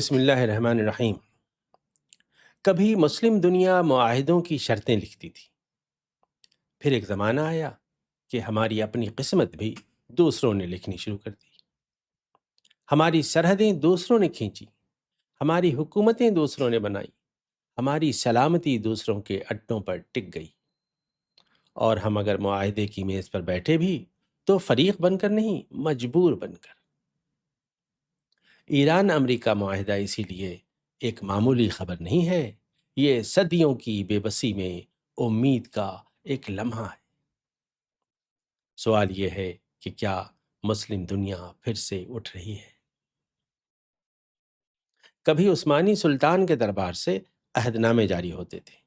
بسم اللہ الرحمن الرحیم۔ کبھی مسلم دنیا معاہدوں کی شرطیں لکھتی تھی، پھر ایک زمانہ آیا کہ ہماری اپنی قسمت بھی دوسروں نے لکھنی شروع کر دی۔ ہماری سرحدیں دوسروں نے کھینچی، ہماری حکومتیں دوسروں نے بنائی، ہماری سلامتی دوسروں کے اڈوں پر ٹک گئی، اور ہم اگر معاہدے کی میز پر بیٹھے بھی تو فریق بن کر نہیں، مجبور بن کر۔ ایران امریکہ معاہدہ اسی لیے ایک معمولی خبر نہیں ہے، یہ صدیوں کی بے بسی میں امید کا ایک لمحہ ہے۔ سوال یہ ہے کہ کیا مسلم دنیا پھر سے اٹھ رہی ہے؟ کبھی عثمانی سلطان کے دربار سے عہد نامے جاری ہوتے تھے۔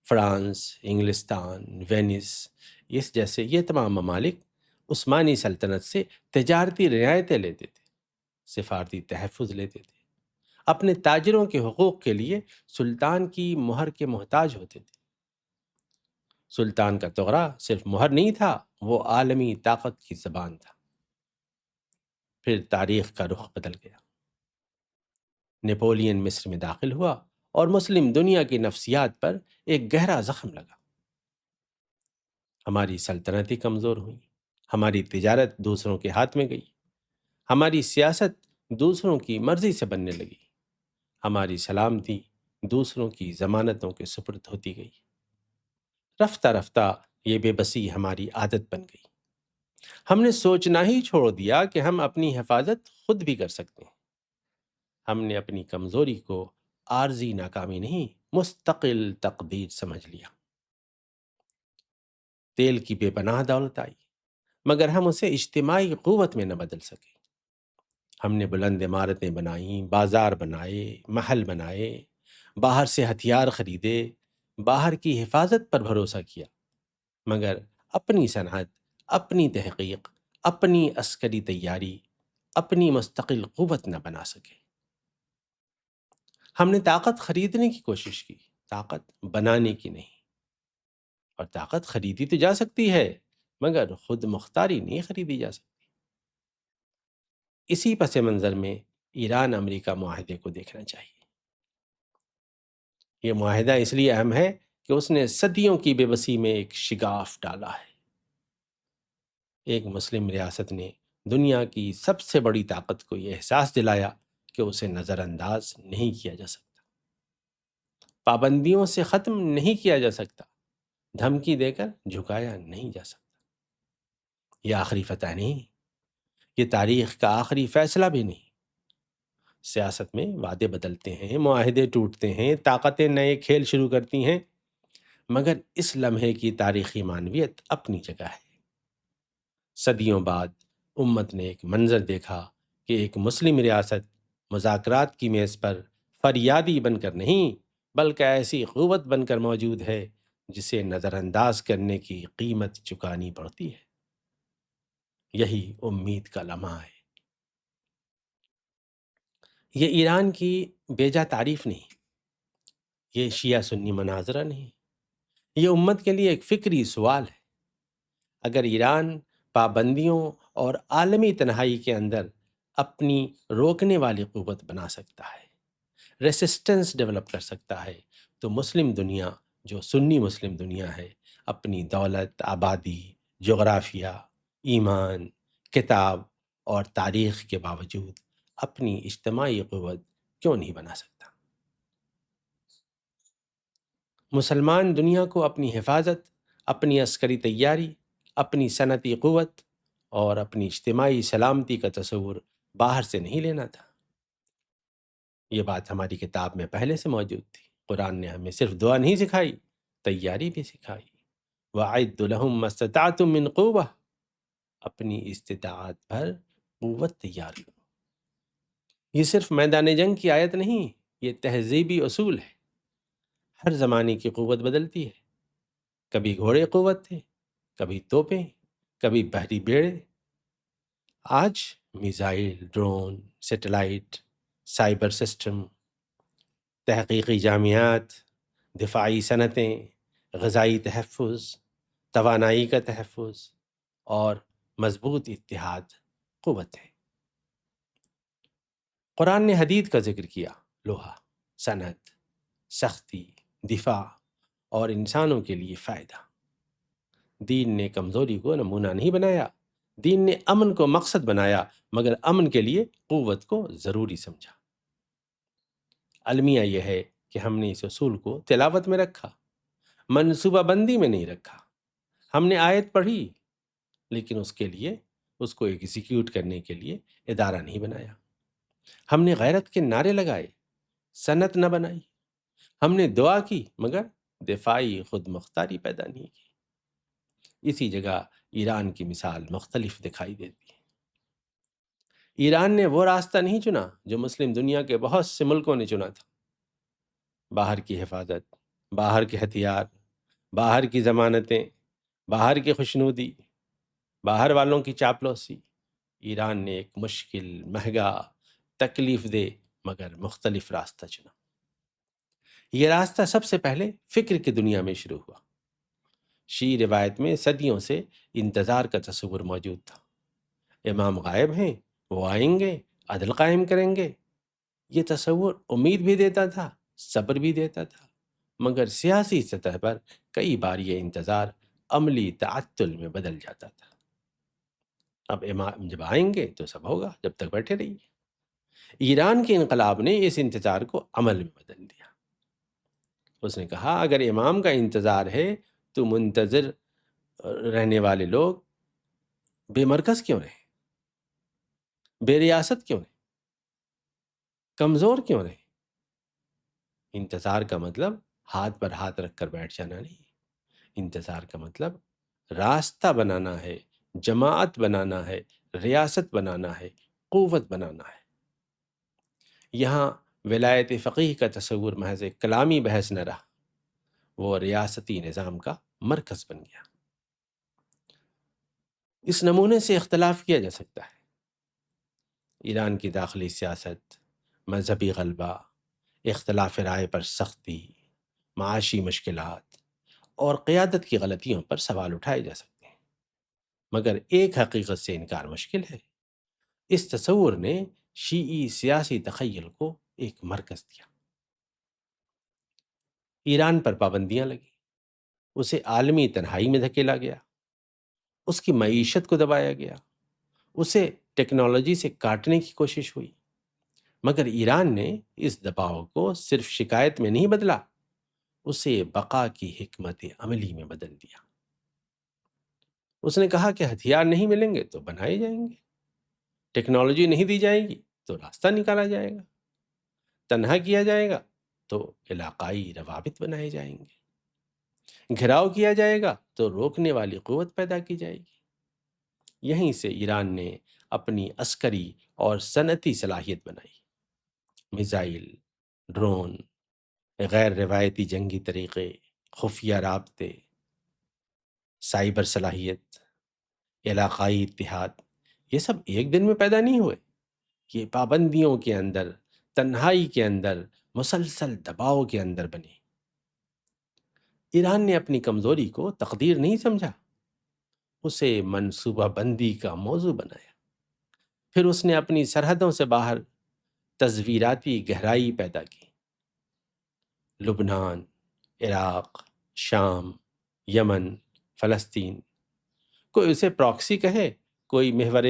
فرانس، انگلستان، وینس اس جیسے یہ تمام ممالک عثمانی سلطنت سے تجارتی رعایتیں لیتے تھے، سفارتی تحفظ لیتے تھے، اپنے تاجروں کے حقوق کے لیے سلطان کی مہر کے محتاج ہوتے تھے۔ سلطان کا تغرا صرف مہر نہیں تھا، وہ عالمی طاقت کی زبان تھا۔ پھر تاریخ کا رخ بدل گیا۔ نیپولین مصر میں داخل ہوا اور مسلم دنیا کی نفسیات پر ایک گہرا زخم لگا۔ ہماری سلطنتیں کمزور ہوئیں، ہماری تجارت دوسروں کے ہاتھ میں گئی، ہماری سیاست دوسروں کی مرضی سے بننے لگی، ہماری سلامتی دوسروں کی ضمانتوں کے سپرد ہوتی گئی۔ رفتہ رفتہ یہ بے بسی ہماری عادت بن گئی۔ ہم نے سوچنا ہی چھوڑ دیا کہ ہم اپنی حفاظت خود بھی کر سکتے ہیں۔ ہم نے اپنی کمزوری کو عارضی ناکامی نہیں، مستقل تقدیر سمجھ لیا۔ تیل کی بے پناہ دولت آئی، مگر ہم اسے اجتماعی قوت میں نہ بدل سکے۔ ہم نے بلند عمارتیں بنائیں، بازار بنائے، محل بنائے، باہر سے ہتھیار خریدے، باہر کی حفاظت پر بھروسہ کیا، مگر اپنی صنعت، اپنی تحقیق، اپنی عسکری تیاری، اپنی مستقل قوت نہ بنا سکے۔ ہم نے طاقت خریدنے کی کوشش کی، طاقت بنانے کی نہیں۔ اور طاقت خریدی تو جا سکتی ہے، مگر خود مختاری نہیں خریدی جا سکتی۔ اسی پس منظر میں ایران امریکہ معاہدے کو دیکھنا چاہیے۔ یہ معاہدہ اس لیے اہم ہے کہ اس نے صدیوں کی بے بسی میں ایک شگاف ڈالا ہے۔ ایک مسلم ریاست نے دنیا کی سب سے بڑی طاقت کو یہ احساس دلایا کہ اسے نظر انداز نہیں کیا جا سکتا، پابندیوں سے ختم نہیں کیا جا سکتا، دھمکی دے کر جھکایا نہیں جا سکتا۔ یہ آخری فتح نہیں، یہ تاریخ کا آخری فیصلہ بھی نہیں۔ سیاست میں وعدے بدلتے ہیں، معاہدے ٹوٹتے ہیں، طاقتیں نئے کھیل شروع کرتی ہیں، مگر اس لمحے کی تاریخی معنویت اپنی جگہ ہے۔ صدیوں بعد امت نے ایک منظر دیکھا کہ ایک مسلم ریاست مذاکرات کی میز پر فریادی بن کر نہیں، بلکہ ایسی قوت بن کر موجود ہے جسے نظر انداز کرنے کی قیمت چکانی پڑتی ہے۔ یہی امید کا لمحہ ہے۔ یہ ایران کی بیجا تعریف نہیں، یہ شیعہ سنی مناظرہ نہیں، یہ امت کے لیے ایک فکری سوال ہے۔ اگر ایران پابندیوں اور عالمی تنہائی کے اندر اپنی روکنے والی قوت بنا سکتا ہے، ریسسٹنس ڈیولپ کر سکتا ہے، تو مسلم دنیا جو سنی مسلم دنیا ہے، اپنی دولت، آبادی، جغرافیہ، ایمان، کتاب اور تاریخ کے باوجود اپنی اجتماعی قوت کیوں نہیں بنا سکتا؟ مسلمان دنیا کو اپنی حفاظت، اپنی عسکری تیاری، اپنی صنعتی قوت اور اپنی اجتماعی سلامتی کا تصور باہر سے نہیں لینا تھا۔ یہ بات ہماری کتاب میں پہلے سے موجود تھی۔ قرآن نے ہمیں صرف دعا نہیں سکھائی، تیاری بھی سکھائی۔ وَأَعِدُّ لَهُم مَّا اسْتَطَعْتُم مِّن قُوَّةٍ، اپنی استطاعت بھر قوت تیار کرو۔ یہ صرف میدان جنگ کی آیت نہیں، یہ تہذیبی اصول ہے۔ ہر زمانے کی قوت بدلتی ہے، کبھی گھوڑے قوت تھے، کبھی توپیں، کبھی بحری بیڑے۔ آج missile, drone, satellite, cyber system, تحقیقی جامعات، دفاعی صنعتیں، غذائی تحفظ، توانائی کا تحفظ اور مضبوط اتحاد قوت ہے۔ قرآن نے حدید کا ذکر کیا، لوہا، صنعت، سختی، دفاع اور انسانوں کے لیے فائدہ۔ دین نے کمزوری کو نمونہ نہیں بنایا، دین نے امن کو مقصد بنایا، مگر امن کے لیے قوت کو ضروری سمجھا۔ المیہ یہ ہے کہ ہم نے اس اصول کو تلاوت میں رکھا، منصوبہ بندی میں نہیں رکھا۔ ہم نے آیت پڑھی لیکن اس کو ایگزیکیوٹ کرنے کے لیے ادارہ نہیں بنایا۔ ہم نے غیرت کے نعرے لگائے، صنعت نہ بنائی۔ ہم نے دعا کی مگر دفاعی خود مختاری پیدا نہیں کی۔ اسی جگہ ایران کی مثال مختلف دکھائی دیتی ہے۔ ایران نے وہ راستہ نہیں چنا جو مسلم دنیا کے بہت سے ملکوں نے چنا تھا۔ باہر کی حفاظت، باہر کے ہتھیار، باہر کی ضمانتیں، باہر کی خوشنودی، باہر والوں کی چاپلوسی۔ ایران نے ایک مشکل، مہنگا، تکلیف دہ مگر مختلف راستہ چنا۔ یہ راستہ سب سے پہلے فکر کی دنیا میں شروع ہوا۔ شیعی روایت میں صدیوں سے انتظار کا تصور موجود تھا۔ امام غائب ہیں، وہ آئیں گے، عدل قائم کریں گے۔ یہ تصور امید بھی دیتا تھا، صبر بھی دیتا تھا، مگر سیاسی سطح پر کئی بار یہ انتظار عملی تعطل میں بدل جاتا تھا۔ اب امام جب آئیں گے تو سب ہوگا، جب تک بیٹھے رہیے۔ ایران کے انقلاب نے اس انتظار کو عمل میں بدل دیا۔ اس نے کہا اگر امام کا انتظار ہے تو منتظر رہنے والے لوگ بے مرکز کیوں رہیں، بے ریاست کیوں رہیں، کمزور کیوں رہیں؟ انتظار کا مطلب ہاتھ پر ہاتھ رکھ کر بیٹھ جانا نہیں، انتظار کا مطلب راستہ بنانا ہے، جماعت بنانا ہے، ریاست بنانا ہے، قوت بنانا ہے۔ یہاں ولایت فقیہ کا تصور محض ایک کلامی بحث نہ رہا، وہ ریاستی نظام کا مرکز بن گیا۔ اس نمونے سے اختلاف کیا جا سکتا ہے۔ ایران کی داخلی سیاست، مذہبی غلبہ، اختلاف رائے پر سختی، معاشی مشکلات اور قیادت کی غلطیوں پر سوال اٹھائے جا سکتے ہیں، مگر ایک حقیقت سے انکار مشکل ہے۔ اس تصور نے شیعی سیاسی تخیل کو ایک مرکز دیا۔ ایران پر پابندیاں لگیں، اسے عالمی تنہائی میں دھکیلا گیا، اس کی معیشت کو دبایا گیا، اسے ٹیکنالوجی سے کاٹنے کی کوشش ہوئی، مگر ایران نے اس دباؤ کو صرف شکایت میں نہیں بدلا، اسے بقا کی حکمت عملی میں بدل دیا۔ اس نے کہا کہ ہتھیار نہیں ملیں گے تو بنائے جائیں گے، ٹیکنالوجی نہیں دی جائے گی تو راستہ نکالا جائے گا، تنہا کیا جائے گا تو علاقائی روابط بنائے جائیں گے، گھراؤ کیا جائے گا تو روکنے والی قوت پیدا کی جائے گی۔ یہیں سے ایران نے اپنی عسکری اور صنعتی صلاحیت بنائی۔ میزائل، ڈرون، غیر روایتی جنگی طریقے، خفیہ رابطے، سائبر صلاحیت، علاقائی اتحاد، یہ سب ایک دن میں پیدا نہیں ہوئے۔ یہ پابندیوں کے اندر، تنہائی کے اندر، مسلسل دباؤ کے اندر بنے۔ ایران نے اپنی کمزوری کو تقدیر نہیں سمجھا، اسے منصوبہ بندی کا موضوع بنایا۔ پھر اس نے اپنی سرحدوں سے باہر تصویراتی گہرائی پیدا کی۔ لبنان، عراق، شام، یمن، فلسطین، کوئی اسے پراکسی کہے، کوئی محور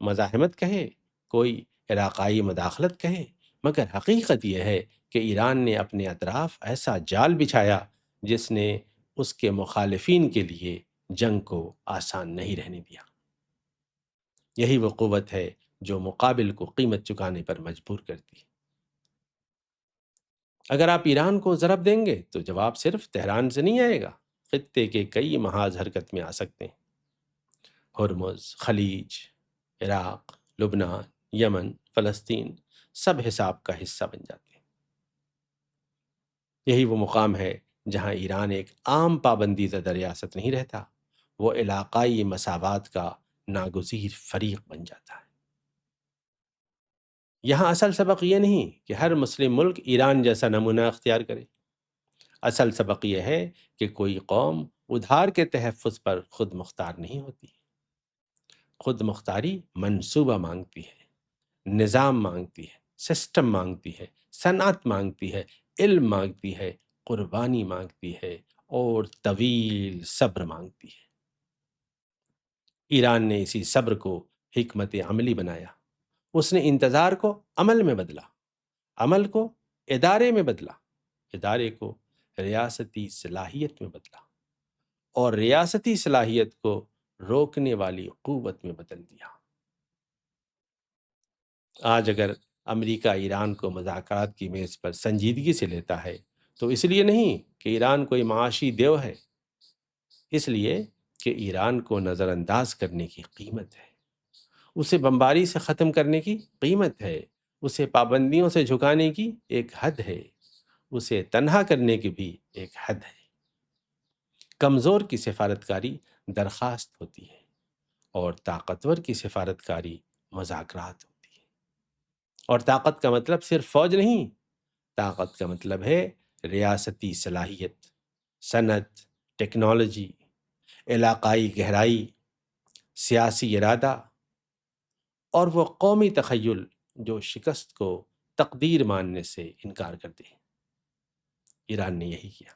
مزاحمت کہے، کوئی علاقائی مداخلت کہے، مگر حقیقت یہ ہے کہ ایران نے اپنے اطراف ایسا جال بچھایا جس نے اس کے مخالفین کے لیے جنگ کو آسان نہیں رہنے دیا۔ یہی وہ قوت ہے جو مقابل کو قیمت چکانے پر مجبور کرتی ہے۔ اگر آپ ایران کو ضرب دیں گے تو جواب صرف تہران سے نہیں آئے گا، خطے کے کئی محاذ حرکت میں آ سکتے ہیں۔ ہرمز، خلیج، عراق، لبنان، یمن، فلسطین، سب حساب کا حصہ بن جاتے ہیں۔ یہی وہ مقام ہے جہاں ایران ایک عام پابندی زدہ ریاست نہیں رہتا، وہ علاقائی مساوات کا ناگزیر فریق بن جاتا ہے۔ یہاں اصل سبق یہ نہیں کہ ہر مسلم ملک ایران جیسا نمونہ اختیار کرے، اصل سبق یہ ہے کہ کوئی قوم ادھار کے تحفظ پر خود مختار نہیں ہوتی۔ خود مختاری منصوبہ مانگتی ہے، نظام مانگتی ہے، سسٹم مانگتی ہے، صنعت مانگتی ہے، علم مانگتی ہے، قربانی مانگتی ہے اور طویل صبر مانگتی ہے۔ ایران نے اسی صبر کو حکمت عملی بنایا۔ اس نے انتظار کو عمل میں بدلا، عمل کو ادارے میں بدلا، ادارے کو ریاستی صلاحیت میں بدلا اور ریاستی صلاحیت کو روکنے والی قوت میں بدل دیا۔ آج اگر امریکہ ایران کو مذاکرات کی میز پر سنجیدگی سے لیتا ہے تو اس لیے نہیں کہ ایران کوئی معاشی دیو ہے، اس لیے کہ ایران کو نظر انداز کرنے کی قیمت ہے، اسے بمباری سے ختم کرنے کی قیمت ہے، اسے پابندیوں سے جھکانے کی ایک حد ہے، اسے تنہا کرنے کی بھی ایک حد ہے۔ کمزور کی سفارتکاری درخواست ہوتی ہے اور طاقتور کی سفارتکاری مذاکرات ہوتی ہے۔ اور طاقت کا مطلب صرف فوج نہیں، طاقت کا مطلب ہے ریاستی صلاحیت، صنعت، ٹیکنالوجی، علاقائی گہرائی، سیاسی ارادہ اور وہ قومی تخیل جو شکست کو تقدیر ماننے سے انکار کر دے۔ ایران نے یہی کیا۔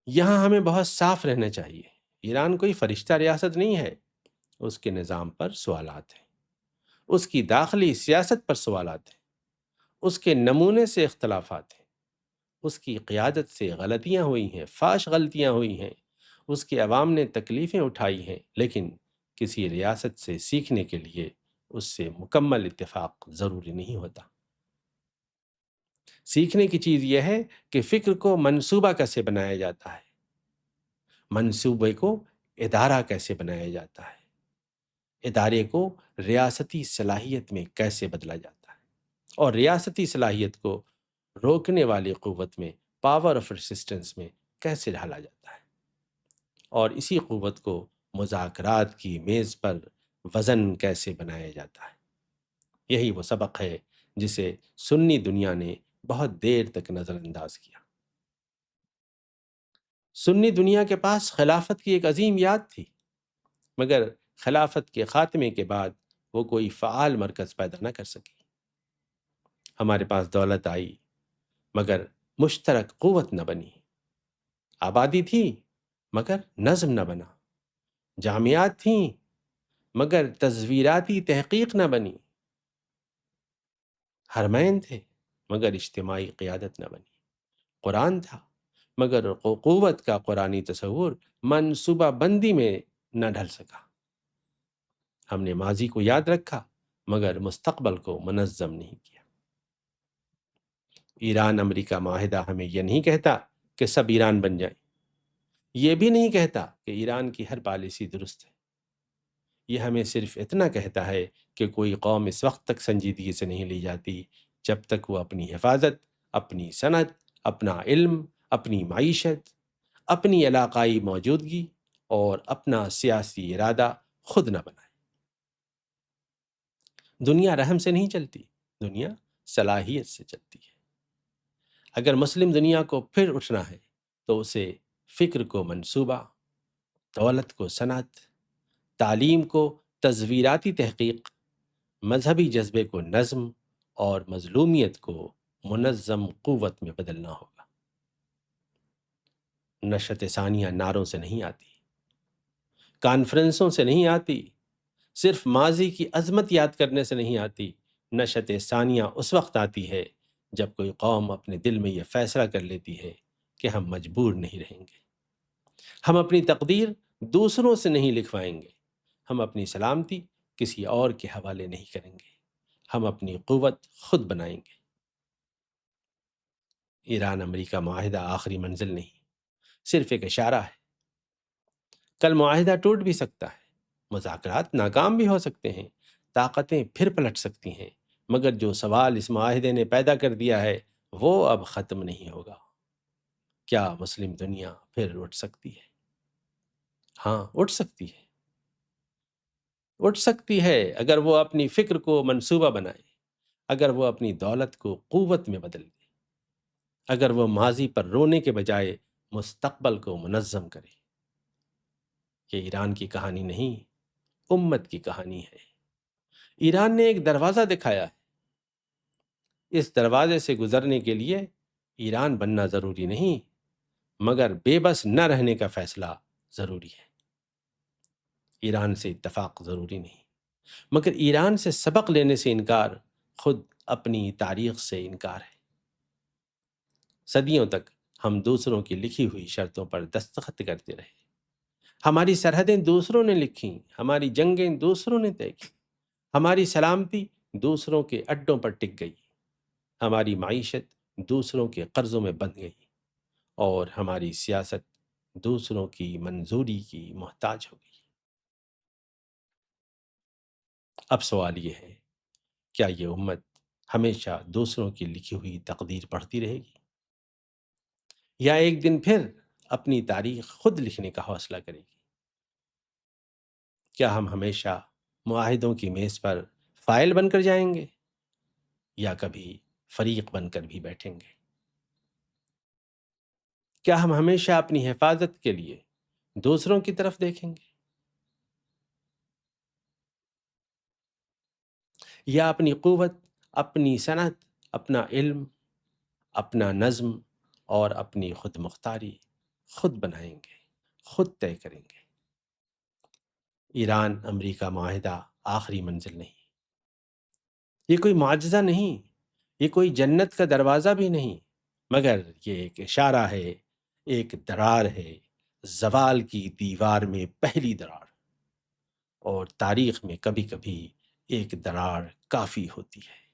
یہاں ہمیں بہت صاف رہنا چاہیے، ایران کوئی فرشتہ ریاست نہیں ہے، اس کے نظام پر سوالات ہیں، اس کی داخلی سیاست پر سوالات ہیں، اس کے نمونے سے اختلافات ہیں، اس کی قیادت سے غلطیاں ہوئی ہیں، فاش غلطیاں ہوئی ہیں، اس کے عوام نے تکلیفیں اٹھائی ہیں، لیکن کسی ریاست سے سیکھنے کے لیے اس سے مکمل اتفاق ضروری نہیں ہوتا۔ سیکھنے کی چیز یہ ہے کہ فکر کو منصوبہ کیسے بنایا جاتا ہے، منصوبے کو ادارہ کیسے بنایا جاتا ہے، ادارے کو ریاستی صلاحیت میں کیسے بدلا جاتا ہے، اور ریاستی صلاحیت کو روکنے والی قوت میں، پاور آف ریسسٹنس میں کیسے ڈھالا جاتا ہے، اور اسی قوت کو مذاکرات کی میز پر وزن کیسے بنایا جاتا ہے۔ یہی وہ سبق ہے جسے سنی دنیا نے بہت دیر تک نظر انداز کیا۔ سنی دنیا کے پاس خلافت کی ایک عظیم یاد تھی، مگر خلافت کے خاتمے کے بعد وہ کوئی فعال مرکز پیدا نہ کر سکی۔ ہمارے پاس دولت آئی مگر مشترک قوت نہ بنی، آبادی تھی مگر نظم نہ بنا، جامعات تھیں مگر تصویراتی تحقیق نہ بنی، حرمین تھے مگر اجتماعی قیادت نہ بنی، قرآن تھا مگر قوت کا قرآنی تصور منصوبہ بندی میں نہ ڈھل سکا۔ ہم نے ماضی کو یاد رکھا مگر مستقبل کو منظم نہیں کیا۔ ایران امریکہ معاہدہ ہمیں یہ نہیں کہتا کہ سب ایران بن جائیں، یہ بھی نہیں کہتا کہ ایران کی ہر پالیسی درست ہے، یہ ہمیں صرف اتنا کہتا ہے کہ کوئی قوم اس وقت تک سنجیدگی سے نہیں لی جاتی جب تک وہ اپنی حفاظت، اپنی صنعت، اپنا علم، اپنی معیشت، اپنی علاقائی موجودگی اور اپنا سیاسی ارادہ خود نہ بنائے۔ دنیا رحم سے نہیں چلتی، دنیا صلاحیت سے چلتی ہے۔ اگر مسلم دنیا کو پھر اٹھنا ہے تو اسے فکر کو منصوبہ، دولت کو صنعت، تعلیم کو تصویراتی تحقیق، مذہبی جذبے کو نظم اور مظلومیت کو منظم قوت میں بدلنا ہوگا۔ نشأت ثانیہ نعروں سے نہیں آتی، کانفرنسوں سے نہیں آتی، صرف ماضی کی عظمت یاد کرنے سے نہیں آتی۔ نشأت ثانیہ اس وقت آتی ہے جب کوئی قوم اپنے دل میں یہ فیصلہ کر لیتی ہے کہ ہم مجبور نہیں رہیں گے، ہم اپنی تقدیر دوسروں سے نہیں لکھوائیں گے، ہم اپنی سلامتی کسی اور کے حوالے نہیں کریں گے، ہم اپنی قوت خود بنائیں گے۔ ایران امریکہ معاہدہ آخری منزل نہیں، صرف ایک اشارہ ہے۔ کل معاہدہ ٹوٹ بھی سکتا ہے، مذاکرات ناکام بھی ہو سکتے ہیں، طاقتیں پھر پلٹ سکتی ہیں، مگر جو سوال اس معاہدے نے پیدا کر دیا ہے وہ اب ختم نہیں ہوگا۔ کیا مسلم دنیا پھر اٹھ سکتی ہے؟ ہاں، اٹھ سکتی ہے، اٹھ سکتی ہے اگر وہ اپنی فکر کو منصوبہ بنائے، اگر وہ اپنی دولت کو قوت میں بدل دے، اگر وہ ماضی پر رونے کے بجائے مستقبل کو منظم کرے۔ یہ ایران کی کہانی نہیں، امت کی کہانی ہے۔ ایران نے ایک دروازہ دکھایا ہے، اس دروازے سے گزرنے کے لیے ایران بننا ضروری نہیں، مگر بے بس نہ رہنے کا فیصلہ ضروری ہے۔ ایران سے اتفاق ضروری نہیں، مگر ایران سے سبق لینے سے انکار خود اپنی تاریخ سے انکار ہے۔ صدیوں تک ہم دوسروں کی لکھی ہوئی شرطوں پر دستخط کرتے رہے، ہماری سرحدیں دوسروں نے لکھیں، ہماری جنگیں دوسروں نے طے کی، ہماری سلامتی دوسروں کے اڈوں پر ٹک گئی، ہماری معیشت دوسروں کے قرضوں میں بندھ گئی، اور ہماری سیاست دوسروں کی منظوری کی محتاج ہو گئی۔ اب سوال یہ ہے، کیا یہ امت ہمیشہ دوسروں کی لکھی ہوئی تقدیر پڑھتی رہے گی، یا ایک دن پھر اپنی تاریخ خود لکھنے کا حوصلہ کرے گی؟ کیا ہم ہمیشہ معاہدوں کی میز پر فائل بن کر جائیں گے، یا کبھی فریق بن کر بھی بیٹھیں گے؟ کیا ہم ہمیشہ اپنی حفاظت کے لیے دوسروں کی طرف دیکھیں گے، یا اپنی قوت، اپنی صنعت، اپنا علم، اپنا نظم اور اپنی خود مختاری خود بنائیں گے، خود طے کریں گے؟ ایران امریکہ معاہدہ آخری منزل نہیں، یہ کوئی معجزہ نہیں، یہ کوئی جنت کا دروازہ بھی نہیں، مگر یہ ایک اشارہ ہے، ایک درار ہے، زوال کی دیوار میں پہلی درار، اور تاریخ میں کبھی کبھی ایک درار کافی ہوتی ہے۔